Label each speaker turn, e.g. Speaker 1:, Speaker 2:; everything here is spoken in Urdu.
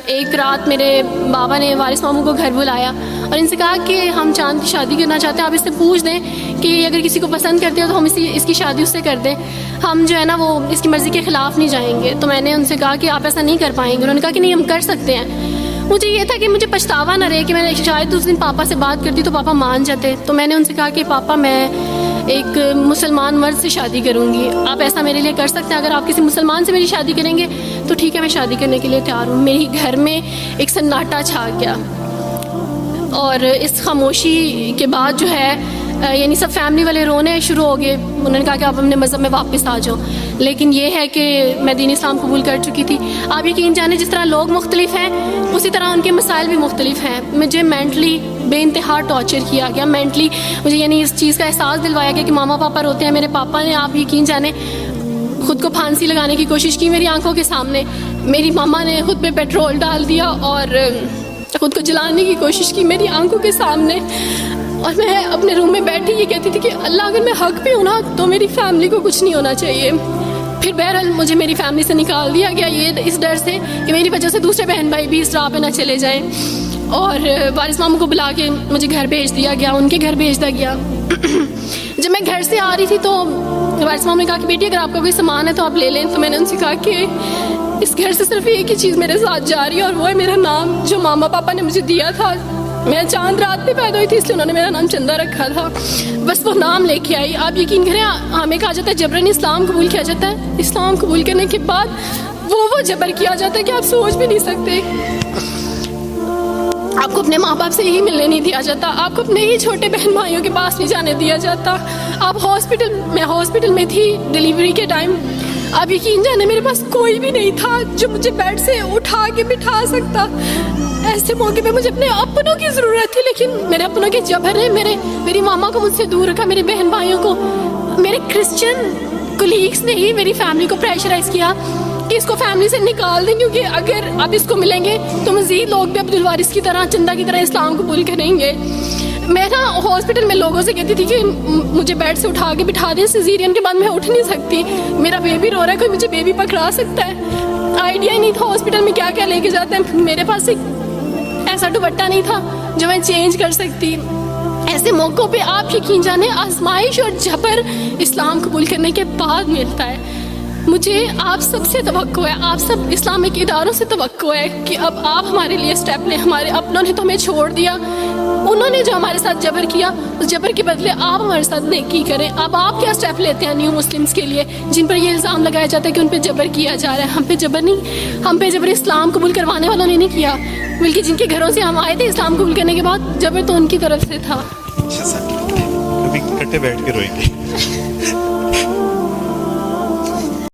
Speaker 1: ایک رات میرے بابا نے وارث ماموں کو گھر بلایا اور ان سے کہا کہ ہم چاند کی شادی کرنا چاہتے ہیں, آپ اس سے پوچھ دیں کہ اگر کسی کو پسند کرتے ہو تو ہم اس کی شادی اس سے کر دیں, ہم جو ہے نا وہ اس کی مرضی کے خلاف نہیں جائیں گے. تو میں نے ان سے کہا کہ آپ ایسا نہیں کر پائیں گے. انہوں نے کہا کہ نہیں ہم کر سکتے ہیں. مجھے یہ تھا کہ مجھے پچھتاوا نہ رہے کہ میں نے شاید اس دن پاپا سے بات کرتی تو پاپا مان جاتے. تو میں نے ان سے کہا کہ پاپا میں ایک مسلمان مرد سے شادی کروں گی, آپ ایسا میرے لیے کر سکتے ہیں؟ اگر آپ کسی مسلمان سے میری شادی کریں گے تو ٹھیک ہے, میں شادی کرنے کے لیے تیار ہوں. میری گھر میں ایک سناٹا چھا گیا اور اس خاموشی کے بعد جو ہے یعنی سب فیملی والے رونے شروع ہو گئے. انہوں نے کہا کہ آپ اپنے مذہب میں واپس آ جاؤ. لیکن یہ ہے کہ میں دین اسلام قبول کر چکی تھی. آپ یقین جانیں جس طرح لوگ مختلف ہیں اسی طرح ان کے مسائل بھی مختلف ہیں. مجھے مینٹلی بے انتہا ٹارچر کیا گیا. مینٹلی مجھے یعنی اس چیز کا احساس دلوایا گیا کہ ماما پاپا روتے ہیں. میرے پاپا نے آپ یقین جانیں خود کو پھانسی لگانے کی کوشش کی میری آنکھوں کے سامنے. میری ماما نے خود پہ پیٹرول ڈال دیا اور خود کو جلانے کی کوشش کی میری آنکھوں کے سامنے. اور میں اپنے روم میں بیٹھی یہ کہتی تھی کہ اللہ اگر میں حق پہ ہوں نا تو میری فیملی کو کچھ نہیں ہونا چاہیے. پھر بہرحال مجھے میری فیملی سے نکال دیا گیا یہ اس ڈر سے کہ میری وجہ سے دوسرے بہن بھائی بھی اس راہ پہ نہ چلے جائیں. اور وارث ماموں کو بلا کے مجھے گھر بھیج دیا گیا, ان کے گھر بھیج دیا گیا. جب میں گھر سے آ رہی تھی تو وارث ماموں نے کہا کہ بیٹی اگر آپ کا کوئی سامان ہے تو آپ لے لیں. تو میں نے ان سے کہا کہ اس گھر سے صرف ایک ہی چیز میرے ساتھ جا رہی ہے اور وہ ہے میرا نام جو ماما پاپا نے مجھے دیا تھا. میں چاند رات پہ پیدا ہوئی تھی اس لیے انہوں نے میرا نام چندہ رکھا تھا. بس وہ نام لے کے آئی. آپ یقین کریں ہمیں کہا جاتا ہے جبرن اسلام قبول کیا جاتا ہے. اسلام قبول کرنے کے بعد وہ جبر کیا جاتا ہے کہ آپ سوچ بھی نہیں سکتے. آپ کو اپنے ماں باپ سے ہی ملنے نہیں دیا جاتا, آپ کو اپنے ہی چھوٹے بہن بھائیوں کے پاس نہیں جانے دیا جاتا. آپ ہاسپٹل میں تھی ڈیلیوری کے ٹائم. آپ یقین جانے میرے پاس کوئی بھی نہیں تھا جو مجھے بیڈ سے اٹھا کے بٹھا سکتا. ایسے موقع پہ مجھے اپنے اپنوں کی ضرورت تھی لیکن میرے اپنوں کے جبر نے میری ماما کو مجھ سے دور رکھا, میرے بہن بھائیوں کو. میرے کرسچن کولیگس نے ہی میری فیملی کو پریشرائز کیا کہ اس کو فیملی سے نکال دیں کیونکہ اگر آپ اس کو ملیں گے تو مزید لوگ بھی عبدالوارث کی طرح چندہ کی طرح اسلام قبول کریں گے. میں نا ہاسپٹل میں لوگوں سے کہتی تھی کہ مجھے بیڈ سے اٹھا کے بٹھا دیں, سیزیرین کے بعد میں اٹھ نہیں سکتی, میرا بیبی رو رہا ہے, کوئی مجھے بیبی پکڑا سکتا ہے. آئیڈیا ہی نہیں تھا ہاسپٹل میں کیا کیا لے کے جاتے ہیں. میرے پاس ایک ایسا دوپٹہ نہیں تھا جو میں چینج کر سکتی. ایسے موقعوں پہ آپ یقین جانے آزمائش اور جبر اسلام قبول کرنے کے بعد ملتا ہے. مجھے آپ سب سے توقع ہے, آپ سب اسلامک اداروں سے توقع ہے کہ اب آپ ہمارے لیے اسٹیپ لیں. ہمارے اپنوں نے تو ہمیں چھوڑ دیا, انہوں نے جو ہمارے ساتھ جبر کیا اس جبر کے بدلے آپ ہمارے ساتھ نیکی کریں. اب آپ کیا اسٹیپ لیتے ہیں نیو مسلمس کے لیے جن پر یہ الزام لگایا جاتا ہے کہ ان پہ جبر کیا جا رہا ہے؟ ہم پہ جبر نہیں, ہم پہ جبر اسلام قبول کروانے والوں نے نہیں کیا بلکہ جن کے گھروں سے ہم آئے تھے اسلام قبول کرنے کے بعد جبر تو ان کی طرف سے تھا.
Speaker 2: کبھی کٹے بیٹھ کے روئیں گے.